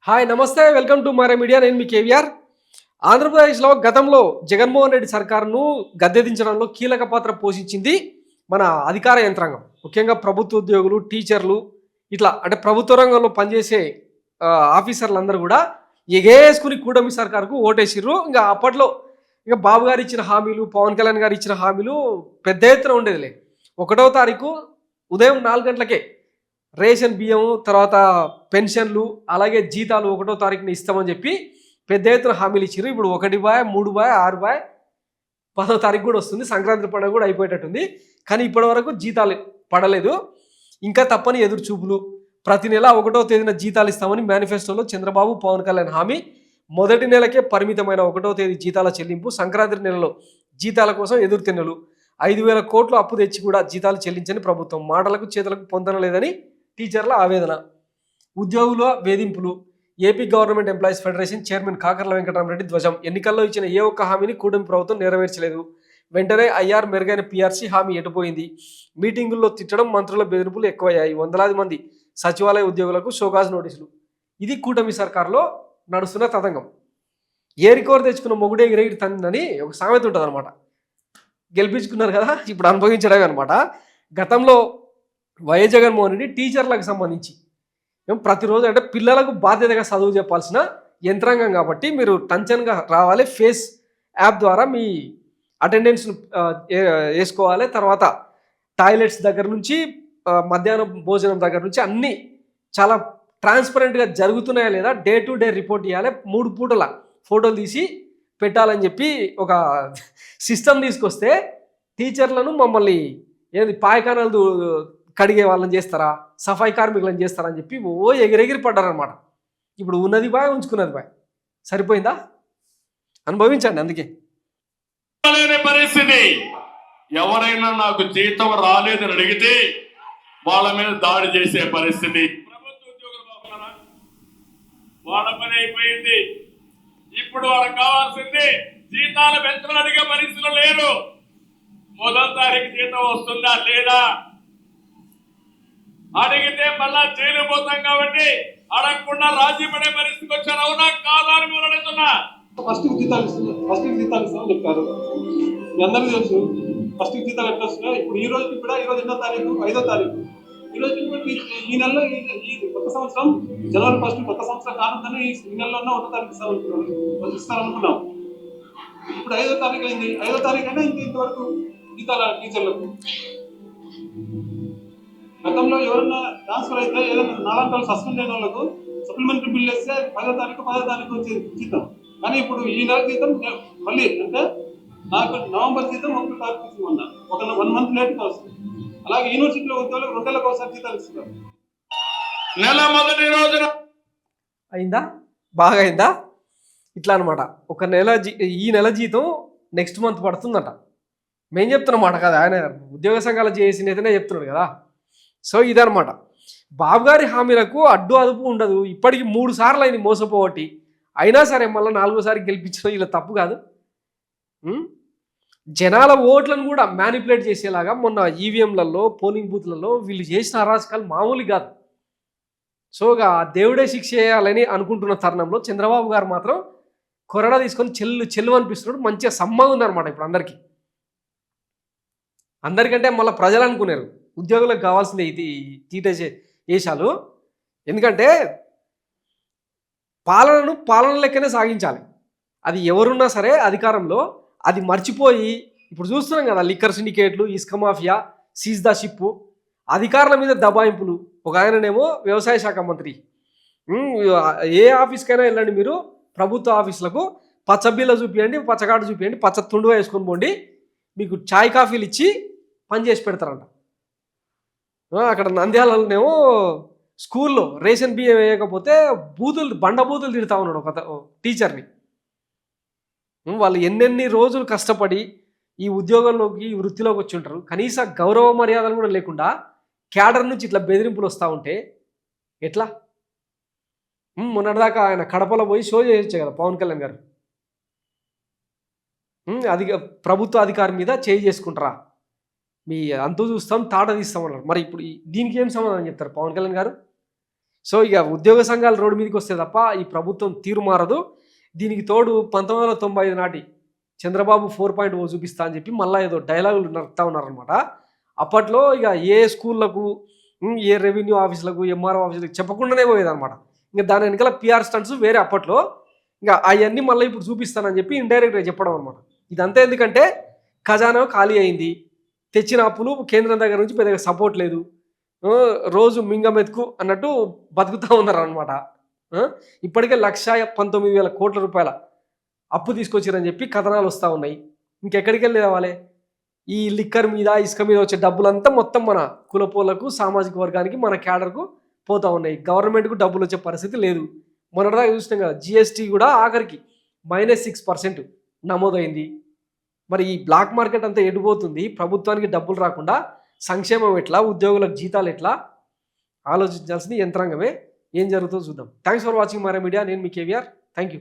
Hi నమస్తే welcome to మరే media. నేను మీ కేవీఆర్. ఆంధ్రప్రదేశ్లో గతంలో జగన్మోహన్ రెడ్డి సర్కారును గద్దెదించడంలో కీలక పాత్ర పోషించింది మన అధికార యంత్రాంగం. ముఖ్యంగా ప్రభుత్వ ఉద్యోగులు, టీచర్లు, ఇట్లా అంటే ప్రభుత్వ రంగంలో పనిచేసే ఆఫీసర్లందరూ కూడా ఎగేసుకుని కూటమి సర్కారుకు ఓటేసిర్రు. ఇంకా అప్పట్లో ఇంకా బాబు గారు ఇచ్చిన హామీలు, పవన్ కళ్యాణ్ గారు ఇచ్చిన హామీలు పెద్ద ఎత్తున ఉండేదిలే. 1వ తారీఖు ఉదయం 4 గంటలకే రేషన్ బియ్యం, తర్వాత పెన్షన్లు, అలాగే జీతాలు 1వ తారీఖున ఇస్తామని చెప్పి పెద్ద ఎత్తున హామీలు ఇచ్చారు. ఇప్పుడు 1 బాయ్, 3 బాయ్, 6 బాయ్, 10వ తారీఖు కూడా వస్తుంది. సంక్రాంతి పండుగ కూడా అయిపోయేటట్టుంది. కానీ ఇప్పటి వరకు జీతాలు పడలేదు. ఇంకా తప్పని ఎదురు చూపులు. ప్రతి నెల 1వ తేదీన జీతాలు ఇస్తామని మేనిఫెస్టోలో చంద్రబాబు, పవన్ కళ్యాణ్ హామీ. మొదటి నెలకే పరిమితమైన 1వ తేదీ జీతాల చెల్లింపు. సంక్రాంతి నెలలో జీతాల కోసం ఎదురు తెన్నెలు. 5,000 కోట్లు అప్పు తెచ్చి కూడా జీతాలు చెల్లించని ప్రభుత్వం. మాటలకు చేతులకు పొందనలేదని టీచర్ల ఆవేదన. ఉద్యోగుల వేధింపులు. AP government employees federation chairman Kakarla Venkatarama Reddy ధ్వజం. ఎన్నికల్లో ఇచ్చిన ఏ ఒక్క హామీని కూటమి ప్రభుత్వం నెరవేర్చలేదు. వెంటనే ఐఆర్ మెరుగైన పీఆర్సీ హామీ ఎటుపోయింది? మీటింగుల్లో తిట్టడం, మంత్రుల బెదిరింపులు ఎక్కువయ్యాయి. వందలాది మంది సచివాలయ ఉద్యోగులకు షోకాజ్ నోటీసులు. ఇది కూటమి సర్కారులో నడుస్తున్న తతంగం. ఏరికోరు తెచ్చుకున్న మొగుడే ఎగిరెగిరి తందని ఒక సామెత ఉంటుంది అనమాట. గెలిపించుకున్నారు కదా, ఇప్పుడు అనుభవించడమే అనమాట. గతంలో వైఎస్ జగన్మోహన్ రెడ్డి టీచర్లకు సంబంధించి ప్రతిరోజు అంటే పిల్లలకు బాధ్యతగా చదువు చెప్పాల్సిన యంత్రాంగం కాబట్టి మీరు టెన్షన్గా రావాలి. ఫేస్ యాప్ ద్వారా మీ అటెండెన్స్ను వేసుకోవాలి. తర్వాత టాయిలెట్స్ దగ్గర నుంచి మధ్యాహ్నం భోజనం దగ్గర నుంచి అన్నీ చాలా ట్రాన్స్పరెంట్గా జరుగుతున్నాయా లేదా డే టు డే రిపోర్ట్ ఇవ్వాలి. 3 పూటల ఫోటోలు తీసి పెట్టాలని చెప్పి ఒక సిస్టమ్ తీసుకొస్తే టీచర్లను మమ్మల్ని ఏది పాయకానాలు కడిగే వాళ్ళని చేస్తారా, సఫాయి కార్మికులను చేస్తారా అని చెప్పి ఎగిరెగిరి పడ్డారనమాట. ఇప్పుడు ఉన్నది బాయ్, ఉంచుకున్నది బాయ్. సరిపోయిందా? అనుభవించండి. అందుకే పరిస్థితి. ఎవరైనా నాకు జీతం రాలేదని అడిగితే వాళ్ళ మీద దాడి చేసే పరిస్థితి. ప్రభుత్వ ఉద్యోగులు వాళ్ళ పని అయిపోయింది. ఇప్పుడు వాళ్ళకి కావాల్సింది జీతాలు పెంచమని అడిగే పరిస్థితులు లేరు. 1వ తారీఖు జీతం వస్తుందా లేదా అడిగితే మళ్ళా జైలు పోతాం కాబట్టి అడగకుండా రాజీ పడే పరిస్థితికి వచ్చారు. అవునా కాదా అని మీరు అడుగుతున్నా. ఫస్ట్ జీతాలు ఇస్తామని చెప్తారు. మీ అందరికీ తెలుసు ఫస్ట్ జీతాలు ఎట్లా వస్తున్నాయి. ఇప్పుడు ఈ రోజు కూడా 8వ తారీఖు 5వ తారీఖు ఈ రోజు ఈ నెలలో ఈ కొత్త సంవత్సరం జనవరి 1 కొత్త సంవత్సరం కానుందని ఈ నెలలో 1వ తారీఖు ఇస్తారనుకున్నాం. ఇప్పుడు 5వ తారీఖు అయింది. 5వ తారీఖు అయినా ఇంతవరకు జీతాల టీచర్లకు. గతంలో ఎవరైనా ట్రాన్స్ఫర్ అయితే ఏదైనా 4 నెలలు సస్పెండ్ అయిన వాళ్ళకు సప్లిమెంటరీ బిల్ వేస్తే 10వ తారీఖు వచ్చే జీతం. కానీ ఇప్పుడు ఈ నెల జీతం మళ్ళీ అంటే నాకు నవంబర్ జీతం 1వ తారీఖు ఇస్తున్నారు. 1 మంత్ లేట్గా వస్తుంది. అలాగే యూనివర్సిటీలో ఉద్యోగులకు 2 నెలలకు ఒకసారి జీతాలు ఇస్తున్నారు. నెల మొదటి రోజున అయిందా? బాగా అయిందా? ఇట్లా అనమాట. ఈ నెల జీతం నెక్స్ట్ మంత్ పడుతుందట. మేము చెప్తున్నమాట కదా, ఆయన ఉద్యోగ సంఘాల చేసిన నేతనే చెప్తున్నాడు కదా. సో ఇదనమాట. బాబు గారి హామీలకు అడ్డు అదుపు ఉండదు. ఇప్పటికి 3 సార్లు ఆయన మోసపోవట్టి అయినా సరే మళ్ళీ 4వసారి గెలిపించడం ఇలా తప్పు కాదు. జనాల ఓట్లను కూడా మ్యానిపులేట్ చేసేలాగా మొన్న ఈవీఎంలలో, పోలింగ్ బూత్లలో వీళ్ళు చేసిన అరాచకాలు మామూలు కాదు. సో దేవుడే శిక్ష చేయాలని అనుకుంటున్న తరుణంలో చంద్రబాబు గారు మాత్రం కొరడా తీసుకొని చెల్లు అనిపిస్తున్నాడు. మంచిగా సమ్మగా ఉందన్నమాట ఇప్పుడు అందరికంటే మళ్ళీ ప్రజలు అనుకున్నారు ఉద్యోగులకు కావాల్సిందే ఇది తీట వేషాలు. ఎందుకంటే పాలన లెక్కనే సాగించాలి. అది ఎవరున్నా సరే అధికారంలో అది మర్చిపోయి ఇప్పుడు చూస్తున్నాం కదా, లిక్కర్ సిండికేట్లు, ఇసుక మాఫియా, సీజ్ ద షిప్, అధికారుల మీద దబాయింపులు. ఒక ఆయననేమో వ్యవసాయ శాఖ మంత్రి, ఏ ఆఫీస్కైనా వెళ్ళండి మీరు, ప్రభుత్వ ఆఫీసులకు పచ్చ బిల్ల చూపించండి, పచ్చకాడు చూపించండి, పచ్చ తుండుగా వేసుకొని పోండి, మీకు ఛాయ్ కాఫీలు ఇచ్చి పని చేసి పెడతారంట. అక్కడ నంద్యాలలోనేమో స్కూల్లో రేషన్ బియ్యం వేయకపోతే బండబూతులు తిడతా ఉన్నాడు ఒక టీచర్ని. వాళ్ళు ఎన్నెన్ని రోజులు కష్టపడి ఈ ఉద్యోగంలోకి, ఈ వృత్తిలోకి వచ్చి ఉంటారు. కనీస గౌరవ మర్యాదలు కూడా లేకుండా క్యాడర్ నుంచి ఇట్లా బెదిరింపులు వస్తూ ఉంటే ఎట్లా? మొన్నటిదాకా ఆయన కడపలో పోయి షో చేయొచ్చు కదా పవన్ కళ్యాణ్ గారు. ప్రభుత్వ అధికారి మీద చేయి చేసుకుంటారా, మీ అంతు చూస్తాం తాట తీస్తామన్నారు. మరి ఇప్పుడు దీనికి ఏం సమాధానం చెప్తారు పవన్ కళ్యాణ్ గారు? సో ఇక ఉద్యోగ సంఘాలు రోడ్డు మీదకి వస్తే తప్ప ఈ ప్రభుత్వం తీరు మారదు. దీనికి తోడు 1995 నాటి చంద్రబాబు 4.0 చూపిస్తా అని చెప్పి మళ్ళీ ఏదో డైలాగులు నడుపుతా ఉన్నారనమాట. అప్పట్లో ఇక ఏ స్కూళ్ళకు ఏ రెవెన్యూ ఆఫీసులకు ఎంఆర్ఓ ఆఫీసులకు చెప్పకుండానే పోయేదన్నమాట. ఇంకా దాని వెనకాల పిఆర్ స్టంట్స్ వేరే అప్పట్లో. ఇంకా అవన్నీ మళ్ళీ ఇప్పుడు చూపిస్తానని చెప్పి ఇండైరెక్ట్గా చెప్పడం అనమాట. ఇదంతా ఎందుకంటే ఖజానా ఖాళీ అయింది, తెచ్చిన అప్పులు కేంద్రం దగ్గర నుంచి పెద్దగా సపోర్ట్ లేదు, రోజు మింగమెతుకు అన్నట్టు బతుకుతూ ఉన్నారు అనమాట. ఇప్పటికే 1,19,000 కోట్ల రూపాయల అప్పు తీసుకొచ్చారని చెప్పి కథనాలు వస్తూ ఉన్నాయి. ఇంకెక్కడికి వెళ్ళి రావాలి? ఈ లిక్కర్ మీద ఇసుక మీద వచ్చే డబ్బులంతా మొత్తం మన కులపోలకు సామాజిక వర్గానికి మన క్యాడర్కు పోతూ ఉన్నాయి. గవర్నమెంట్కు డబ్బులు వచ్చే పరిస్థితి లేదు. మొన్నటిదాకా చూసినాం కదా, జిఎస్టీ కూడా ఆఖరికి -6% నమోదైంది. మరి ఈ బ్లాక్ మార్కెట్ అంతా ఎడిపోతుంది, ప్రభుత్వానికి డబ్బులు రాకుండా సంక్షేమం ఎట్లా, ఉద్యోగులకు జీతాలు ఎట్లా, ఆలోచించాల్సింది యంత్రాంగమే. ఏం జరుగుతుందో చూద్దాం. Thanks for watching Mara media. నేను మీ కేవీఆర్. Thank you.